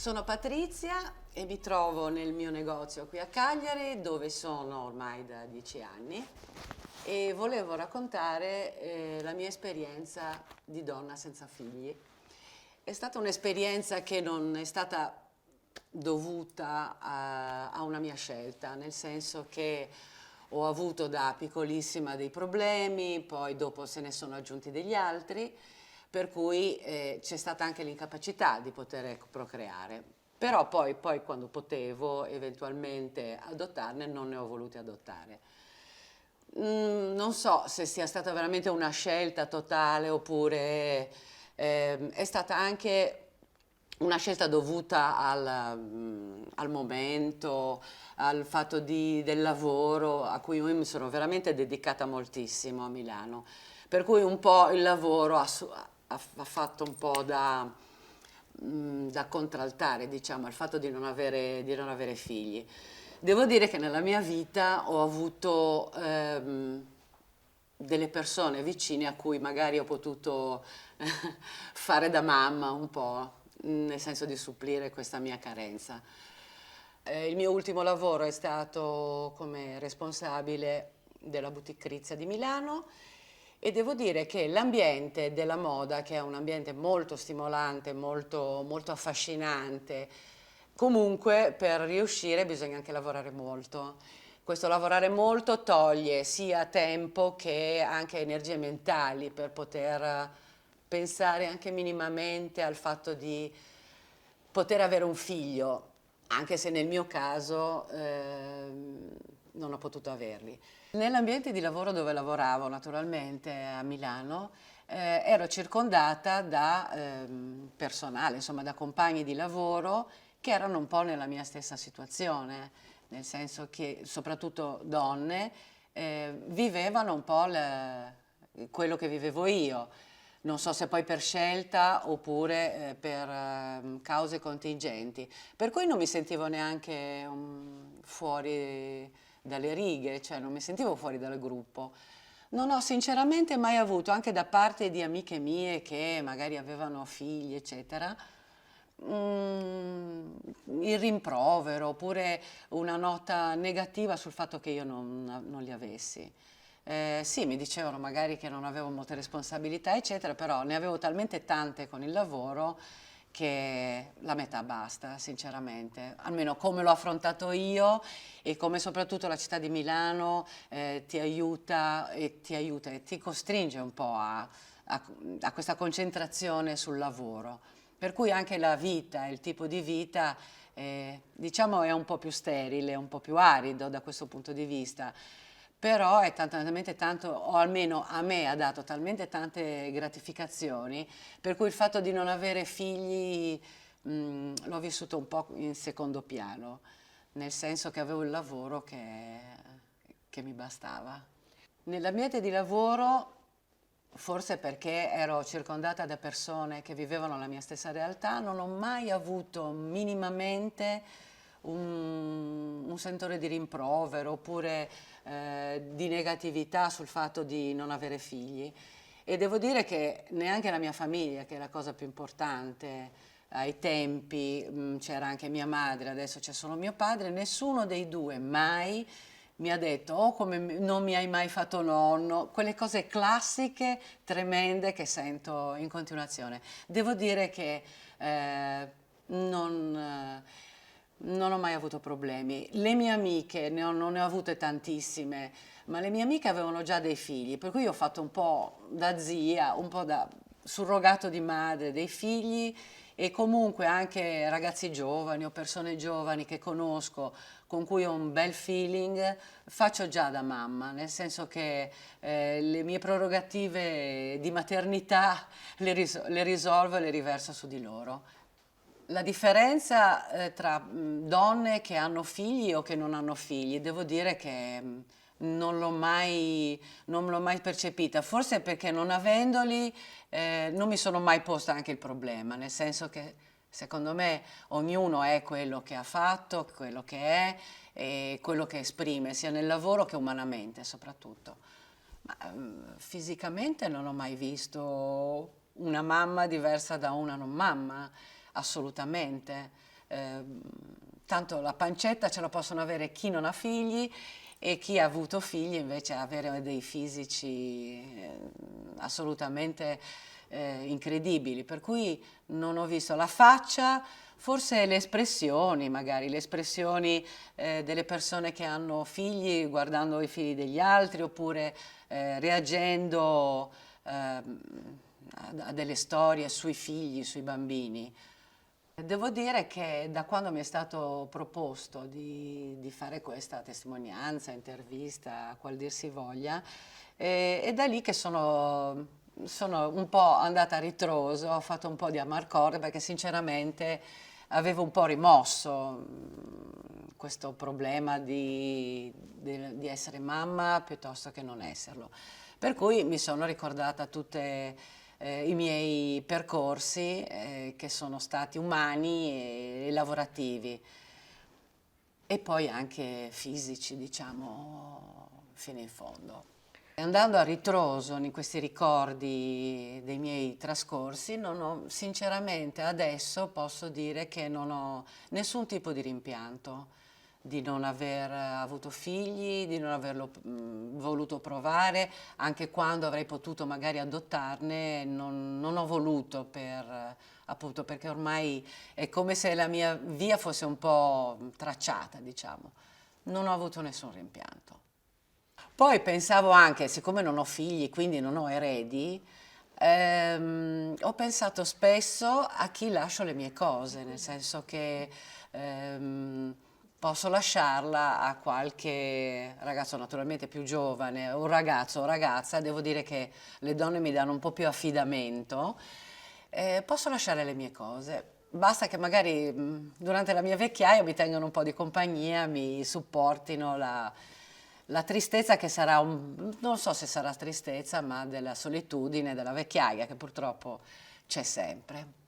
Sono Patrizia e mi trovo nel mio negozio qui a Cagliari, dove sono ormai da 10 anni e volevo raccontare la mia esperienza di donna senza figli. È stata un'esperienza che non è stata dovuta a una mia scelta, nel senso che ho avuto da piccolissima dei problemi, poi dopo se ne sono aggiunti degli altri, per cui c'è stata anche l'incapacità di poter procreare. Però poi quando potevo eventualmente adottarne, non ne ho volute adottare. Non so se sia stata veramente una scelta totale oppure è stata anche una scelta dovuta al momento, al fatto del lavoro a cui io mi sono veramente dedicata moltissimo a Milano. Per cui un po' il lavoro ha fatto un po' da contraltare, diciamo, al fatto di non avere figli. Devo dire che nella mia vita ho avuto delle persone vicine a cui magari ho potuto fare da mamma un po', nel senso di supplire questa mia carenza. Il mio ultimo lavoro è stato come responsabile della boutique Crizia di Milano e devo dire che l'ambiente della moda, che è un ambiente molto stimolante, molto, molto affascinante, comunque per riuscire bisogna anche lavorare molto. Questo lavorare molto toglie sia tempo che anche energie mentali per poter pensare anche minimamente al fatto di poter avere un figlio, anche se nel mio caso non ho potuto averli. Nell'ambiente di lavoro dove lavoravo, naturalmente a Milano, ero circondata da personale, insomma da compagni di lavoro che erano un po' nella mia stessa situazione, nel senso che soprattutto donne vivevano un po' quello che vivevo io. Non so se poi per scelta oppure per cause contingenti. Per cui non mi sentivo neanche fuori dalle righe, cioè non mi sentivo fuori dal gruppo. Non ho sinceramente mai avuto, anche da parte di amiche mie che magari avevano figli, eccetera, mm, il rimprovero oppure una nota negativa sul fatto che io non li avessi. Sì, mi dicevano magari che non avevo molte responsabilità, eccetera, però ne avevo talmente tante con il lavoro che la metà basta, sinceramente. Almeno come l'ho affrontato io e come soprattutto la città di Milano ti aiuta e ti costringe un po' a questa concentrazione sul lavoro. Per cui anche la vita, il tipo di vita, diciamo è un po' più sterile, un po' più arido da questo punto di vista, però è talmente tanto, o almeno a me ha dato talmente tante gratificazioni, per cui il fatto di non avere figli, l'ho vissuto un po' in secondo piano, nel senso che avevo il lavoro che mi bastava. Nell'ambiente di lavoro, forse perché ero circondata da persone che vivevano la mia stessa realtà, non ho mai avuto minimamente un sentore di rimprovero oppure di negatività sul fatto di non avere figli. E devo dire che neanche la mia famiglia, che è la cosa più importante, ai tempi c'era anche mia madre, adesso c'è solo mio padre, nessuno dei due mai mi ha detto, oh come non mi hai mai fatto nonno, quelle cose classiche, tremende che sento in continuazione. Devo dire che non ho mai avuto problemi. Le mie amiche, non ne ho avute tantissime, ma le mie amiche avevano già dei figli, per cui ho fatto un po' da zia, un po' da surrogato di madre dei figli e comunque anche ragazzi giovani o persone giovani che conosco con cui ho un bel feeling, faccio già da mamma, nel senso che le mie prerogative di maternità le risolvo e le riverso su di loro. La differenza tra donne che hanno figli o che non hanno figli, devo dire che non l'ho mai percepita, forse perché non avendoli non mi sono mai posta anche il problema, nel senso che secondo me ognuno è quello che ha fatto, quello che è e quello che esprime, sia nel lavoro che umanamente soprattutto. Ma fisicamente non ho mai visto una mamma diversa da una non mamma, assolutamente. tanto la pancetta ce la possono avere chi non ha figli e chi ha avuto figli invece avere dei fisici assolutamente incredibili, per cui non ho visto la faccia, forse le espressioni, magari le espressioni delle persone che hanno figli guardando i figli degli altri oppure reagendo a delle storie sui figli, sui bambini. Devo dire che da quando mi è stato proposto di fare questa testimonianza, intervista, qual dir si voglia, è da lì che sono un po' andata a ritroso, ho fatto un po' di amarcord perché sinceramente avevo un po' rimosso questo problema di essere mamma piuttosto che non esserlo. Per cui mi sono ricordata tutte i miei percorsi che sono stati umani e lavorativi e poi anche fisici, diciamo, fino in fondo. Andando a ritroso in questi ricordi dei miei trascorsi, sinceramente adesso posso dire che non ho nessun tipo di rimpianto di non aver avuto figli, di non averlo voluto provare, anche quando avrei potuto magari adottarne, non ho voluto appunto perché ormai è come se la mia via fosse un po' tracciata, diciamo. Non ho avuto nessun rimpianto. Poi pensavo anche, siccome non ho figli, quindi non ho eredi, ho pensato spesso a chi lascio le mie cose, nel senso che posso lasciarla a qualche ragazzo naturalmente più giovane, un ragazzo o ragazza, devo dire che le donne mi danno un po' più affidamento, posso lasciare le mie cose. Basta che magari durante la mia vecchiaia mi tengano un po' di compagnia, mi supportino la tristezza che sarà, non so se sarà tristezza, ma della solitudine, della vecchiaia che purtroppo c'è sempre.